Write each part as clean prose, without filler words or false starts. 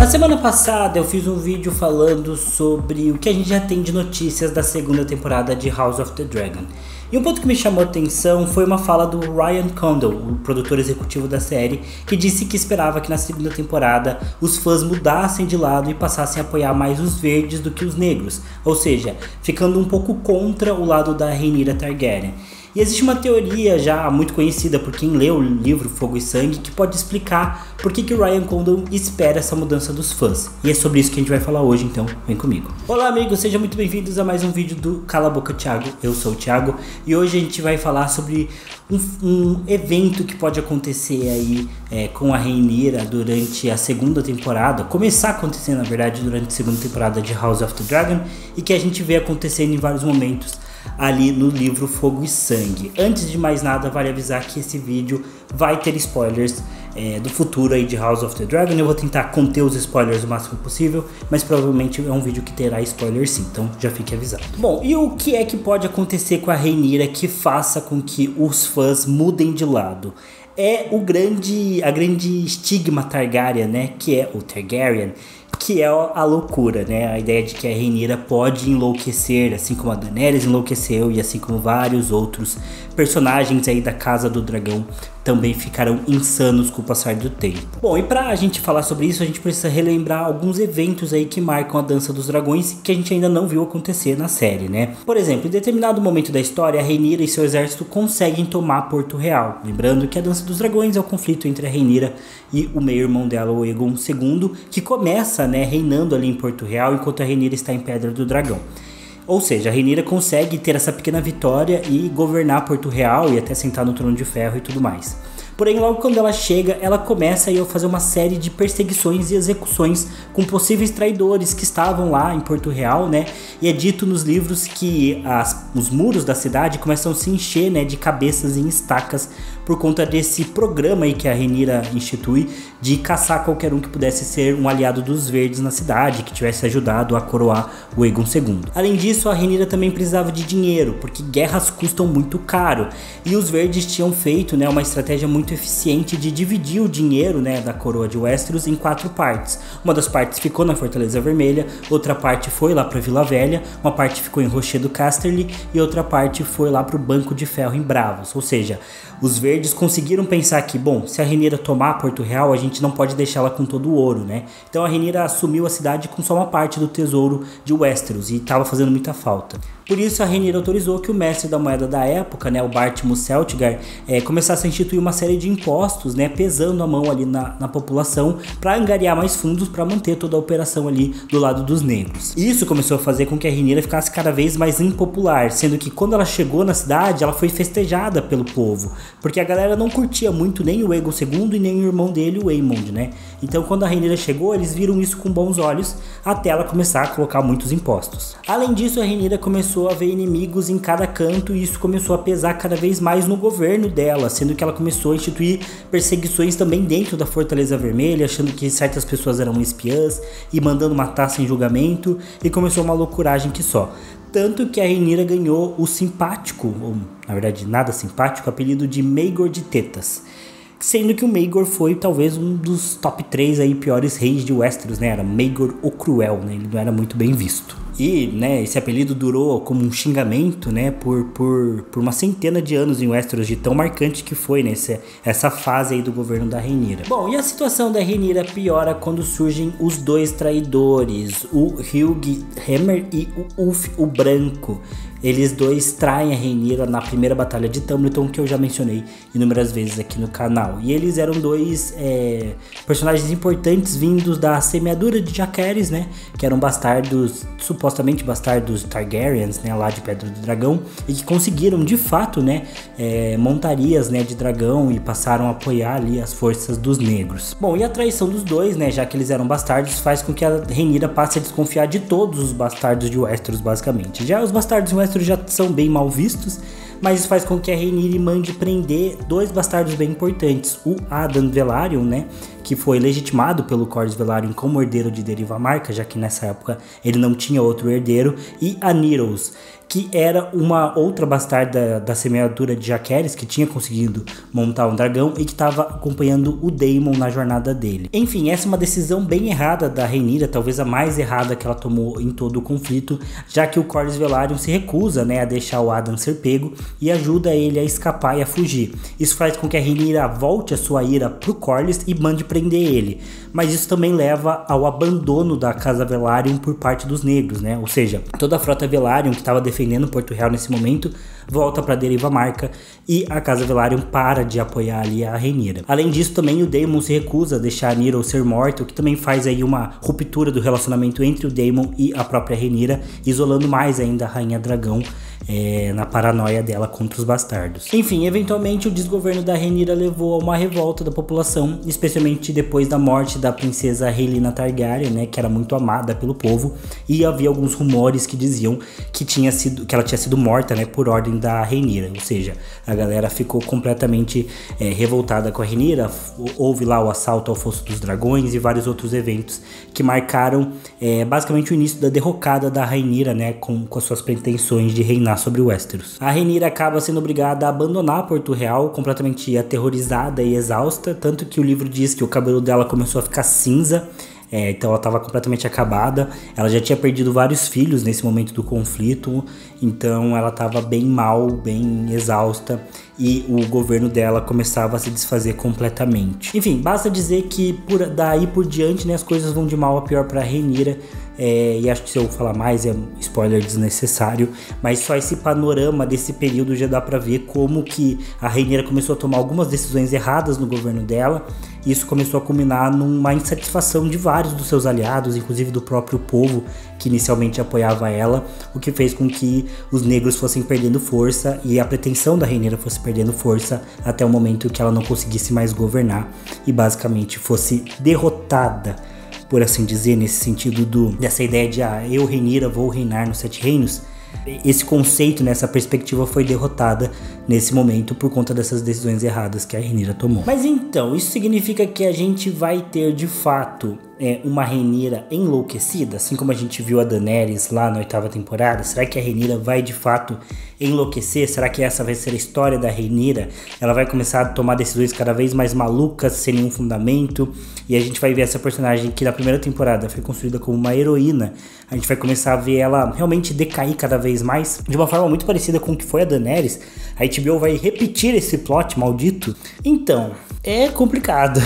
Na semana passada eu fiz um vídeo falando sobre o que a gente já tem de notícias da segunda temporada de House of the Dragon. E um ponto que me chamou a atenção foi uma fala do Ryan Condal, o produtor executivo da série, que disse que esperava que na segunda temporada os fãs mudassem de lado e passassem a apoiar mais os verdes do que os negros, ou seja, ficando um pouco contra o lado da Rhaenyra Targaryen. E existe uma teoria já muito conhecida por quem leu o livro Fogo e Sangue que pode explicar por que o Ryan Condal espera essa mudança dos fãs. E é sobre isso que a gente vai falar hoje, então vem comigo. Olá amigos, sejam muito bem-vindos a mais um vídeo do Cala a Boca Thiago. Eu sou o Thiago e hoje a gente vai falar sobre um evento que pode acontecer aí com a Rhaenyra durante a segunda temporada, começar a acontecer na verdade durante a segunda temporada de House of the Dragon e que a gente vê acontecendo em vários momentos ali no livro Fogo e Sangue. Antes de mais nada, vale avisar que esse vídeo vai ter spoilers do futuro aí de House of the Dragon. Eu vou tentar conter os spoilers o máximo possível, mas provavelmente é um vídeo que terá spoilers sim, então já fique avisado. Bom, e o que é que pode acontecer com a Rhaenyra que faça com que os fãs mudem de lado? É a grande estigma Targaryen, né, que é o Targaryen, que é a loucura, né? A ideia de que a Rhaenyra pode enlouquecer, assim como a Daenerys enlouqueceu e assim como vários outros personagens aí da Casa do Dragão também ficaram insanos com o passar do tempo. Bom, e pra gente falar sobre isso, a gente precisa relembrar alguns eventos aí que marcam a Dança dos Dragões que a gente ainda não viu acontecer na série, né? Por exemplo, em determinado momento da história, a Rhaenyra e seu exército conseguem tomar Porto Real. Lembrando que a Dança dos Dragões é o conflito entre a Rhaenyra e o meio-irmão dela, o Aegon II, que começa, né, reinando ali em Porto Real, enquanto a Rhaenyra está em Pedra do Dragão. Ou seja, a Rhaenyra consegue ter essa pequena vitória e governar Porto Real e até sentar no Trono de Ferro e tudo mais. Porém, logo quando ela chega, ela começa a fazer uma série de perseguições e execuções com possíveis traidores que estavam lá em Porto Real, né? E é dito nos livros que os muros da cidade começam a se encher, né, de cabeças em estacas por conta desse programa aí que a Rhaenyra institui de caçar qualquer um que pudesse ser um aliado dos verdes na cidade, que tivesse ajudado a coroar o Aegon II. Além disso, a Rhaenyra também precisava de dinheiro, porque guerras custam muito caro, e os verdes tinham feito, né, uma estratégia muito eficiente de dividir o dinheiro, né, da coroa de Westeros em 4 partes. Uma das partes ficou na Fortaleza Vermelha, outra parte foi lá para Vila Velha, uma parte ficou em Rochedo Casterly e outra parte foi lá para o Banco de Ferro em Bravos. Ou seja, os verdes conseguiram pensar que, bom, se a Rhaenyra tomar Porto Real, a gente não pode deixá-la com todo o ouro, né? Então a Rhaenyra assumiu a cidade com só uma parte do tesouro de Westeros e estava fazendo muita falta. Por isso a Rhaenyra autorizou que o mestre da moeda da época, né, o Bartmus Celtigar, começasse a instituir uma série de impostos, né, pesando a mão ali na população para angariar mais fundos para manter toda a operação ali do lado dos negros. Isso começou a fazer com que a Rhaenyra ficasse cada vez mais impopular, sendo que quando ela chegou na cidade, ela foi festejada pelo povo, porque a galera não curtia muito nem o Aegon II e nem o irmão dele, o Aemond, né? Então quando a Rhaenyra chegou, eles viram isso com bons olhos, até ela começar a colocar muitos impostos. Além disso, a Rhaenyra começou a ver inimigos em cada canto e isso começou a pesar cada vez mais no governo dela, sendo que ela começou a instituir perseguições também dentro da Fortaleza Vermelha, achando que certas pessoas eram espiãs e mandando matar sem julgamento, e começou uma loucuragem que só. Tanto que a Rhaenyra ganhou o simpático, ou na verdade nada simpático, apelido de Maegor de Tetas. Sendo que o Maegor foi talvez um dos top 3 aí piores reis de Westeros, né? Era Maegor o Cruel, né? Ele não era muito bem visto. E, né, esse apelido durou como um xingamento, né, por uma centena de anos em Westeros, de tão marcante que foi, né, essa fase aí do governo da Rhaenyra. Bom, e a situação da Rhaenyra piora quando surgem os dois traidores, o Hugh Hammer e o Ulf o Branco. Eles dois traem a Rhaenyra na primeira batalha de Tamrion, que eu já mencionei inúmeras vezes aqui no canal. E eles eram dois personagens importantes vindos da semeadura de Jacaerys, né, que eram bastardos, supostamente bastardos Targaryens, né, lá de Pedra do Dragão, e que conseguiram de fato, né, montarias, né, de dragão e passaram a apoiar ali as forças dos negros. Bom, e a traição dos dois, né, já que eles eram bastardos, faz com que a Rhaenyra passe a desconfiar de todos os bastardos de Westeros, basicamente. Já os bastardos de Westeros já são bem mal vistos, mas isso faz com que a Rhaenyra mande prender 2 bastardos bem importantes, o Adan Velaryon, né, que foi legitimado pelo Corlys Velaryon como herdeiro de Deriva Marca, já que nessa época ele não tinha outro herdeiro, e a Nyrose, que era uma outra bastarda da semeadura de Jaqueris, que tinha conseguido montar um dragão e que estava acompanhando o Daemon na jornada dele. Enfim, essa é uma decisão bem errada da Rhaenyra, talvez a mais errada que ela tomou em todo o conflito, já que o Corlys Velaryon se recusa, né, a deixar o Addam ser pego e ajuda ele a escapar e a fugir. Isso faz com que a Rhaenyra volte a sua ira pro Corlys e mande prender ele, mas isso também leva ao abandono da Casa Velaryon por parte dos negros, né? Ou seja, toda a frota Velaryon que estava defendendo Porto Real nesse momento volta para Deriva Marca e a Casa Velaryon para de apoiar ali a Rhaenyra. Além disso, também o Daemon se recusa a deixar a Nyril ser morta, o que também faz aí uma ruptura do relacionamento entre o Daemon e a própria Rhaenyra, isolando mais ainda a Rainha Dragão na paranoia dela contra os bastardos. Enfim, eventualmente o desgoverno da Rhaenyra levou a uma revolta da população, especialmente depois da morte da princesa Rhaelyna Targaryen, né, que era muito amada pelo povo, e havia alguns rumores que diziam que ela tinha sido morta, né, por ordem da Rhaenyra, ou seja, a galera ficou completamente revoltada com a Rhaenyra. Houve lá o assalto ao Fosso dos Dragões e vários outros eventos que marcaram basicamente o início da derrocada da Rhaenyra, né, com as suas pretensões de reinar sobre Westeros. A Rhaenyra acaba sendo obrigada a abandonar Porto Real, completamente aterrorizada e exausta, tanto que o livro diz que o cabelo dela começou a ficar cinza. Então ela estava completamente acabada, ela já tinha perdido vários filhos nesse momento do conflito, então ela estava bem mal, bem exausta, e o governo dela começava a se desfazer completamente. Enfim, basta dizer que daí por diante, né, as coisas vão de mal a pior para a Rhaenyra, e acho que se eu falar mais é um spoiler desnecessário, mas só esse panorama desse período já dá para ver como que a Rhaenyra começou a tomar algumas decisões erradas no governo dela. Isso começou a culminar numa insatisfação de vários dos seus aliados, inclusive do próprio povo que inicialmente apoiava ela, o que fez com que os negros fossem perdendo força e a pretensão da Rhaenyra fosse perdendo força até o momento que ela não conseguisse mais governar e basicamente fosse derrotada, por assim dizer, nesse sentido dessa ideia de eu, Rhaenyra, vou reinar nos 7 reinos. Esse conceito, nessa perspectiva, foi derrotada nesse momento por conta dessas decisões erradas que a Rhaenyra tomou. Mas então, isso significa que a gente vai ter de fato uma Rhaenyra enlouquecida, assim como a gente viu a Daenerys lá na 8ª temporada? Será que a Rhaenyra vai de fato enlouquecer? Será que essa vai ser a história da Rhaenyra? Ela vai começar a tomar decisões cada vez mais malucas, sem nenhum fundamento, e a gente vai ver essa personagem que na primeira temporada foi construída como uma heroína. A gente vai começar a ver ela realmente decair cada vez mais, de uma forma muito parecida com o que foi a Daenerys. A HBO vai repetir esse plot maldito? Então, é complicado.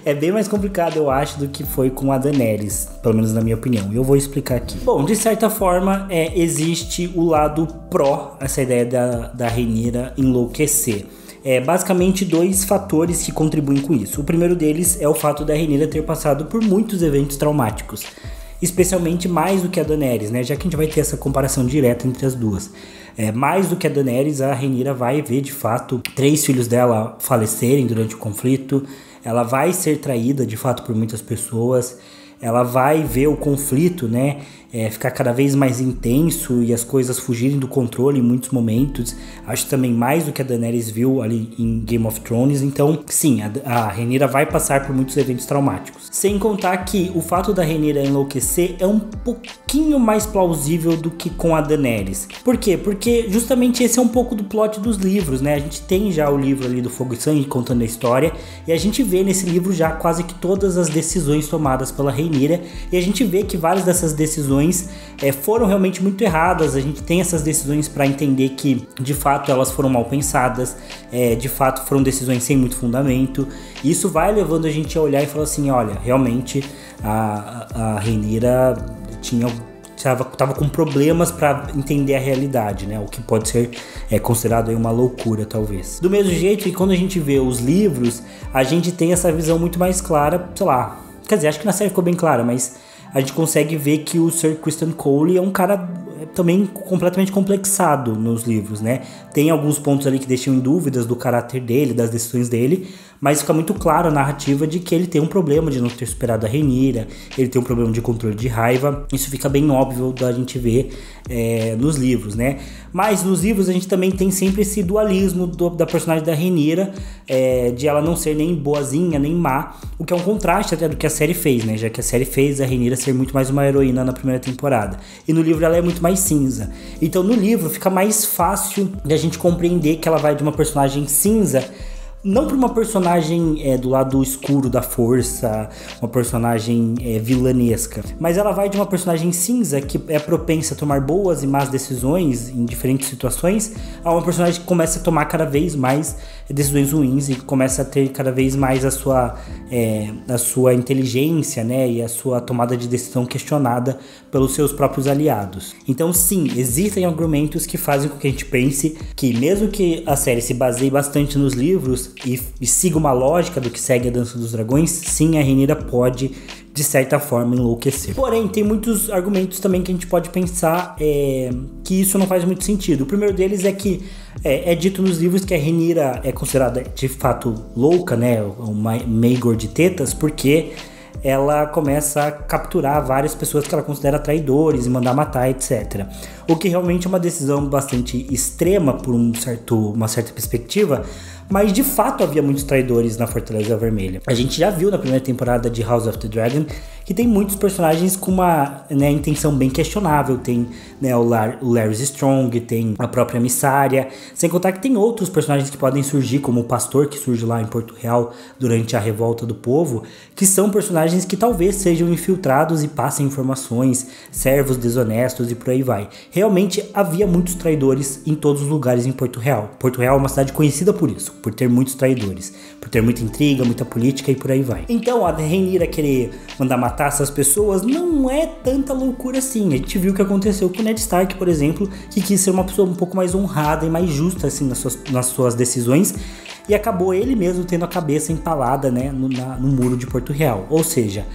É bem mais complicado, eu acho, do que foi com a Daenerys, pelo menos na minha opinião, e eu vou explicar aqui. Bom, de certa forma, existe o lado pró, essa ideia da Rhaenyra enlouquecer. Basicamente 2 fatores que contribuem com isso. O primeiro deles é o fato da Rhaenyra ter passado por muitos eventos traumáticos, especialmente mais do que a Daenerys, né? Já que a gente vai ter essa comparação direta entre as duas. Mais do que a Daenerys, a Rhaenyra vai ver de fato 3 filhos dela falecerem durante o conflito. Ela vai ser traída de fato por muitas pessoas. Ela vai ver o conflito, né, ficar cada vez mais intenso e as coisas fugirem do controle em muitos momentos. Acho também mais do que a Daenerys viu ali em Game of Thrones. Então, sim, a Rhaenyra vai passar por muitos eventos traumáticos. Sem contar que o fato da Rhaenyra enlouquecer é um pouquinho mais plausível do que com a Daenerys. Por quê? Porque justamente esse é um pouco do plot dos livros, né? A gente tem já o livro ali do Fogo e Sangue contando a história, e a gente vê nesse livro já quase que todas as decisões tomadas pela Rhaenyra, e a gente vê que várias dessas decisões foram realmente muito erradas. A gente tem essas decisões para entender que de fato elas foram mal pensadas, de fato foram decisões sem muito fundamento. E isso vai levando a gente a olhar e falar assim, olha, realmente a Rhaenyra estava com problemas para entender a realidade, né? O que pode ser considerado aí uma loucura, talvez. Do mesmo jeito que quando a gente vê os livros, a gente tem essa visão muito mais clara, sei lá, quer dizer, acho que na série ficou bem clara, mas a gente consegue ver que o Sir Criston Cole é um cara também completamente complexado nos livros, né? Tem alguns pontos ali que deixam em dúvidas do caráter dele, das decisões dele, mas fica muito claro a narrativa de que ele tem um problema de não ter superado a Rhaenyra, ele tem um problema de controle de raiva. Isso fica bem óbvio da gente ver nos livros, né? Mas nos livros a gente também tem sempre esse dualismo da personagem da Rhaenyra, de ela não ser nem boazinha, nem má, o que é um contraste até do que a série fez, né? Já que a série fez a Rhaenyra ser muito mais uma heroína na primeira temporada. E no livro ela é muito mais cinza. Então no livro fica mais fácil de a gente compreender que ela vai de uma personagem cinza, não para uma personagem do lado escuro da força, uma personagem vilanesca, mas ela vai de uma personagem cinza que é propensa a tomar boas e más decisões em diferentes situações, a uma personagem que começa a tomar cada vez mais decisões ruins e começa a ter cada vez mais a sua inteligência, né, e a sua tomada de decisão questionada pelos seus próprios aliados. Então sim, existem argumentos que fazem com que a gente pense que mesmo que a série se baseie bastante nos livros e siga uma lógica do que segue a Dança dos Dragões, sim, a Rhaenyra pode, de certa forma, enlouquecer. Porém, tem muitos argumentos também que a gente pode pensar que isso não faz muito sentido. O primeiro deles é que é dito nos livros que a Rhaenyra é considerada, de fato, louca, né, uma Maegor de tetas, porque ela começa a capturar várias pessoas que ela considera traidores e mandar matar, etc. O que realmente é uma decisão bastante extrema por uma certa perspectiva, mas de fato havia muitos traidores na Fortaleza Vermelha. A gente já viu na primeira temporada de House of the Dragon que tem muitos personagens com uma intenção bem questionável. Tem o Larys Strong, tem a própria Missária, sem contar que tem outros personagens que podem surgir, como o Pastor, que surge lá em Porto Real durante a Revolta do Povo, que são personagens que talvez sejam infiltrados e passem informações, servos desonestos e por aí vai. Realmente havia muitos traidores em todos os lugares em Porto Real. Porto Real é uma cidade conhecida por isso, por ter muitos traidores, por ter muita intriga, muita política e por aí vai. Então a Rhaenyra querer mandar matar essas pessoas não é tanta loucura assim. A gente viu o que aconteceu com o Ned Stark, por exemplo, que quis ser uma pessoa um pouco mais honrada e mais justa assim nas suas decisões, e acabou ele mesmo tendo a cabeça empalada, né, no muro de Porto Real. Ou seja,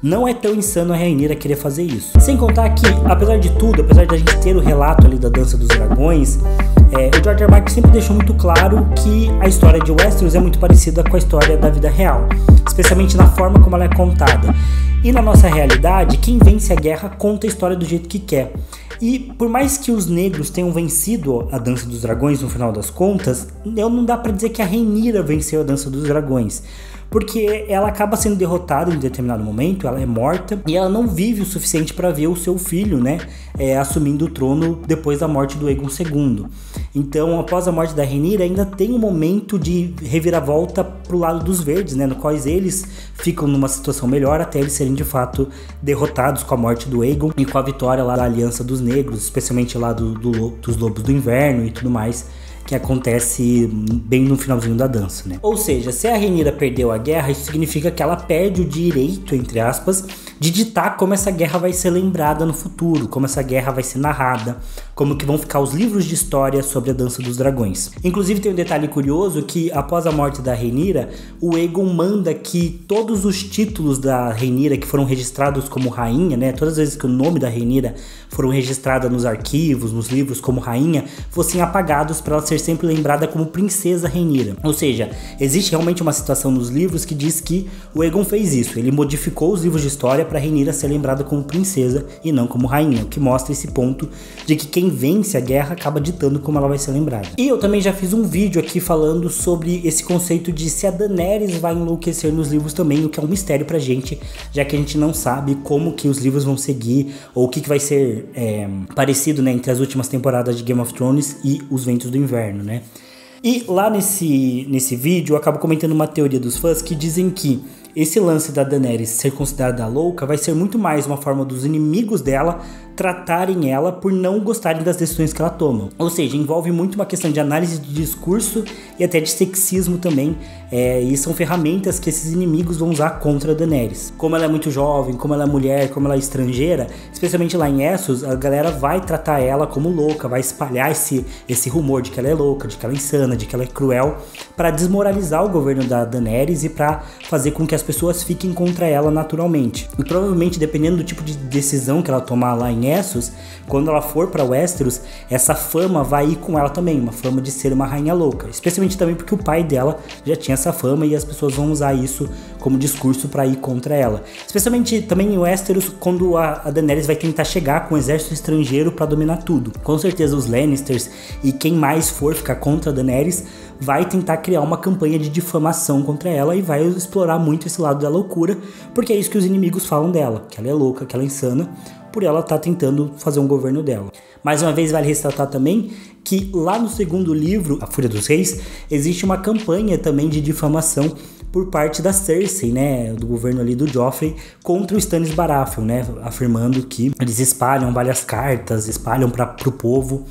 não é tão insano a Rhaenyra querer fazer isso. Sem contar que, apesar de tudo, apesar de a gente ter o relato ali da Dança dos Dragões, o George R. R. Martin sempre deixou muito claro que a história de Westeros é muito parecida com a história da vida real, especialmente na forma como ela é contada. E na nossa realidade, quem vence a guerra conta a história do jeito que quer. E por mais que os negros tenham vencido a Dança dos Dragões no final das contas, não dá pra dizer que a Rhaenyra venceu a Dança dos Dragões, porque ela acaba sendo derrotada em determinado momento, ela é morta e ela não vive o suficiente para ver o seu filho, né, assumindo o trono depois da morte do Aegon II. Então, após a morte da Rhaenyra, ainda tem um momento de reviravolta pro lado dos verdes, né, no qual eles ficam numa situação melhor até eles serem de fato derrotados com a morte do Aegon e com a vitória lá da Aliança dos Negros, especialmente lá dos Lobos do Inverno e tudo mais, que acontece bem no finalzinho da dança, né? Ou seja, se a Rhaenyra perdeu a guerra, isso significa que ela perde o direito, entre aspas, de ditar como essa guerra vai ser lembrada no futuro, como essa guerra vai ser narrada, como que vão ficar os livros de história sobre a Dança dos Dragões. Inclusive tem um detalhe curioso que após a morte da Rhaenyra, o Aegon manda que todos os títulos da Rhaenyra que foram registrados como rainha, né, todas as vezes que o nome da Rhaenyra foram registrados nos arquivos, nos livros como rainha, fossem apagados para ela ser sempre lembrada como princesa Rhaenyra. Ou seja, existe realmente uma situação nos livros que diz que o Aegon fez isso, ele modificou os livros de história para Rhaenyra ser lembrada como princesa e não como rainha, o que mostra esse ponto de que quem vence a guerra acaba ditando como ela vai ser lembrada. E eu também já fiz um vídeo aqui falando sobre esse conceito de se a Daenerys vai enlouquecer nos livros também, o que é um mistério pra gente, já que a gente não sabe como que os livros vão seguir, ou o que vai ser parecido, né, entre as últimas temporadas de Game of Thrones e Os Ventos do Inverno, né? E lá nesse vídeo eu acabo comentando uma teoria dos fãs que dizem que esse lance da Daenerys ser considerada louca vai ser muito mais uma forma dos inimigos dela tratarem ela por não gostarem das decisões que ela toma. Ou seja, envolve muito uma questão de análise de discurso e até de sexismo também, e são ferramentas que esses inimigos vão usar contra a Daenerys. Como ela é muito jovem, como ela é mulher, como ela é estrangeira, especialmente lá em Essos, a galera vai tratar ela como louca, vai espalhar esse rumor de que ela é louca, de que ela é insana, de que ela é cruel, para desmoralizar o governo da Daenerys e para fazer com que as pessoas fiquem contra ela naturalmente. E provavelmente, dependendo do tipo de decisão que ela tomar lá em Essos, quando ela for pra Westeros, essa fama vai ir com ela também, uma fama de ser uma rainha louca. Especialmente também porque o pai dela já tinha essa fama e as pessoas vão usar isso como discurso pra ir contra ela. Especialmente também em Westeros, quando a Daenerys vai tentar chegar com um exército estrangeiro pra dominar tudo. Com certeza os Lannisters e quem mais for ficar contra a Daenerys vai tentar criar uma campanha de difamação contra ela e vai explorar muito esse lado da loucura, porque é isso que os inimigos falam dela, que ela é louca, que ela é insana, por ela estar tentando fazer um governo dela. Mais uma vez vale ressaltar também que lá no segundo livro, A Fúria dos Reis, existe uma campanha também de difamação por parte da Cersei, né, do governo ali do Joffrey, contra o Stannis Baratheon, né, afirmando que eles espalham várias cartas, espalham pro povo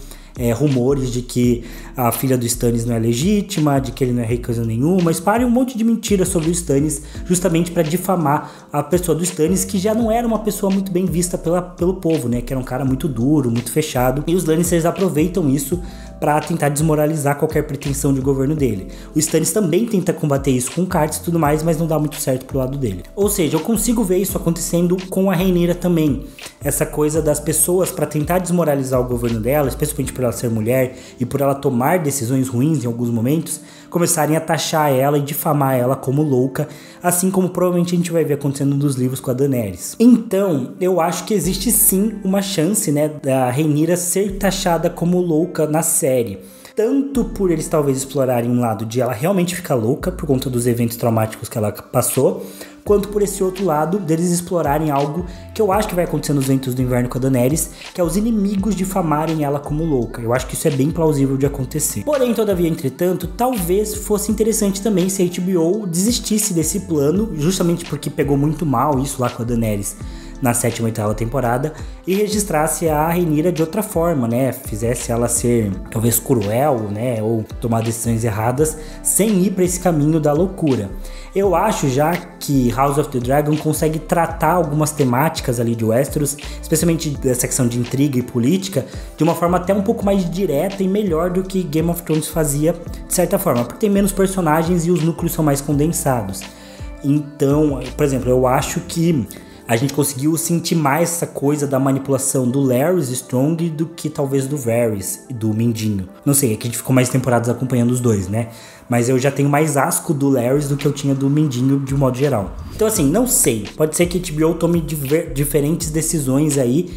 rumores de que a filha do Stannis não é legítima, de que ele não é rei coisa nenhuma, espalham um monte de mentiras sobre o Stannis, justamente para difamar a pessoa do Stannis, que já não era uma pessoa muito bem vista pelo povo, né, que era um cara muito duro, muito fechado, e os Lannisters aproveitam isso para tentar desmoralizar qualquer pretensão de governo dele. O Stannis também tenta combater isso com cartas e tudo mais, mas não dá muito certo pro lado dele. Ou seja, eu consigo ver isso acontecendo com a Rhaenyra também. Essa coisa das pessoas, para tentar desmoralizar o governo dela, especialmente por ela ser mulher e por ela tomar decisões ruins em alguns momentos, começarem a taxar ela e difamar ela como louca, assim como provavelmente a gente vai ver acontecendo nos livros com a Daenerys. Então, eu acho que existe sim uma chance, né, da Rhaenyra ser taxada como louca na série. Tanto por eles talvez explorarem um lado de ela realmente ficar louca por conta dos eventos traumáticos que ela passou, quanto por esse outro lado deles explorarem algo que eu acho que vai acontecer nos Ventos do Inverno com a Daenerys, que é os inimigos difamarem ela como louca. Eu acho que isso é bem plausível de acontecer. Porém, todavia, entretanto, talvez fosse interessante também se a HBO desistisse desse plano, justamente porque pegou muito mal isso lá com a Daenerys na 7ª e 8ª temporada, e registrasse a Rhaenyra de outra forma, né, fizesse ela ser talvez cruel, né, ou tomar decisões erradas, sem ir para esse caminho da loucura. Eu acho já que House of the Dragon consegue tratar algumas temáticas ali de Westeros, especialmente da secção de intriga e política, de uma forma até um pouco mais direta e melhor do que Game of Thrones fazia, de certa forma, porque tem menos personagens e os núcleos são mais condensados. Então, por exemplo, eu acho que a gente conseguiu sentir mais essa coisa da manipulação do Larys Strong do que talvez do Varys e do Mindinho. Não sei, é que a gente ficou mais temporadas acompanhando os dois, né? Mas eu já tenho mais asco do Larys do que eu tinha do Mindinho de um modo geral. Então assim, não sei. Pode ser que a HBO tome diferentes decisões aí.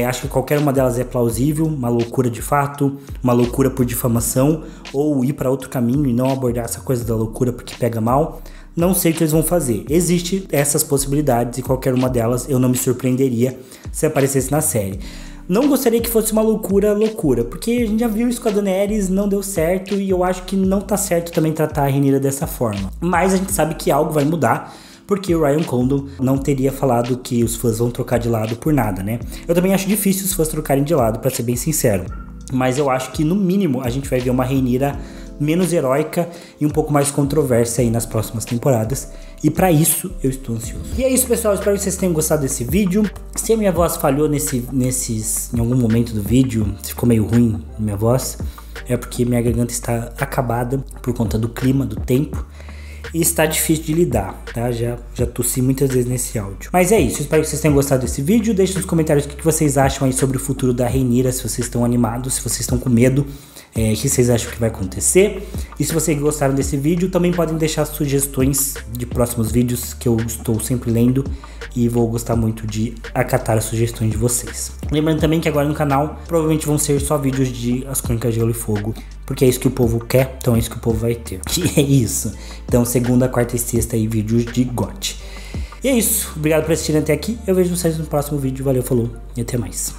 Acho que qualquer uma delas é plausível. Uma loucura de fato, uma loucura por difamação, ou ir para outro caminho e não abordar essa coisa da loucura porque pega mal. Não sei o que eles vão fazer. Existem essas possibilidades e qualquer uma delas eu não me surpreenderia se aparecesse na série. Não gostaria que fosse uma loucura, porque a gente já viu isso com a Daenerys, não deu certo e eu acho que não tá certo também tratar a Rhaenyra dessa forma. Mas a gente sabe que algo vai mudar, porque o Ryan Condal não teria falado que os fãs vão trocar de lado por nada, né? Eu também acho difícil os fãs trocarem de lado, pra ser bem sincero. Mas eu acho que no mínimo a gente vai ver uma Rhaenyra menos heróica e um pouco mais controversa aí nas próximas temporadas. E pra isso eu estou ansioso. E é isso, pessoal, espero que vocês tenham gostado desse vídeo. Se a minha voz falhou em algum momento do vídeo, se ficou meio ruim a minha voz, é porque minha garganta está acabada por conta do clima, do tempo. E está difícil de lidar, tá? Já tossi muitas vezes nesse áudio. Mas é isso, espero que vocês tenham gostado desse vídeo. Deixe nos comentários o que vocês acham aí sobre o futuro da Rhaenyra, se vocês estão animados, se vocês estão com medo. O que vocês acham que vai acontecer. E se vocês gostaram desse vídeo, também podem deixar sugestões de próximos vídeos, que eu estou sempre lendo e vou gostar muito de acatar as sugestões de vocês. Lembrando também que agora no canal provavelmente vão ser só vídeos de As Crônicas de Gelo e Fogo, porque é isso que o povo quer, então é isso que o povo vai ter. E é isso. Então segunda, quarta e sexta aí vídeos de GOT. E é isso. Obrigado por assistirem até aqui. Eu vejo vocês no próximo vídeo. Valeu, falou e até mais.